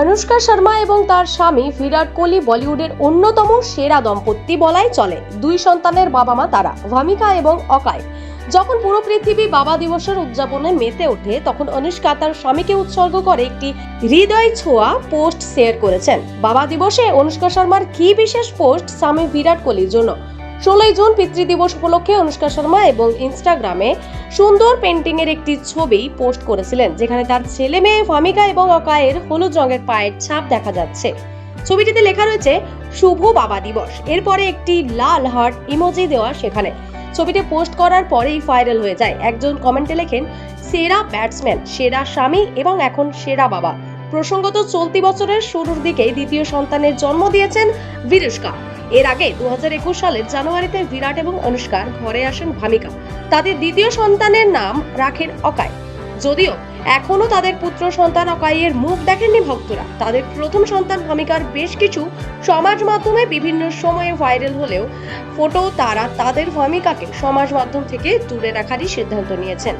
অনুষ্কা শর্মা এবং তার স্বামী বিরাট কোহলি বলিউডের অন্যতম সেরা দম্পতি বলাই চলে। দুই সন্তানের বাবা মা তারা, ভামিকা এবং অকাই। যখন পুরো পৃথিবী বাবা দিবসের উদযাপনে মেতে ওঠে, তখন অনুষ্কা তার স্বামীকে উৎসর্গ করে একটি হৃদয় ছোঁয়া পোস্ট শেয়ার করেছেন। বাবা দিবসে অনুষ্কা শর্মার কি বিশেষ পোস্ট স্বামী বিরাট কোহলির জন্য? 16 জুন পিতৃদিবস উপলক্ষে অনুষ্কা শর্মা এবং ইনস্টাগ্রামে সুন্দর পেন্টিং এর একটি ছবি পোস্ট করেছিলেন, যেখানে তার ছেলে মেয়ে ভামিকা এবং অকায়ের হলুদ রঙের পায়ের ছাপ দেখা যাচ্ছে। ছবিটিতে লেখা রয়েছে শুভ বাবা দিবস। এরপরে একটি লাল হার্ট ইমোজি দেওয়া সেখানে। ছবিটি পোস্ট করার পরেই ভাইরাল হয়ে যায়। একজন কমেন্টে লেখেন, সেরা ব্যাটসম্যান, সেরা স্বামী এবং এখন সেরা বাবা। প্রসঙ্গত, চলতি বছরের শুরুর দিকেই দ্বিতীয় সন্তানের জন্ম দিয়েছেন বিরুষ্কা। এর আগে 2021 সালের জানুয়ারিতে বিরাট এবং অনুষ্কার ঘরে আসেন ভামিকা। তাদের দ্বিতীয় সন্তানের নাম রাখেন অকাই। যদিও এখনো তাদের পুত্র সন্তান অকাইয়ের মুখ দেখেননি ভক্তরা। তাদের প্রথম সন্তান ভামিকার বেশ কিছু সমাজ মাধ্যমে বিভিন্ন সময়ে ভাইরাল হলেও তারা তাদের ভামিকাকে সমাজ মাধ্যম থেকে দূরে রাখারই সিদ্ধান্ত নিয়েছেন।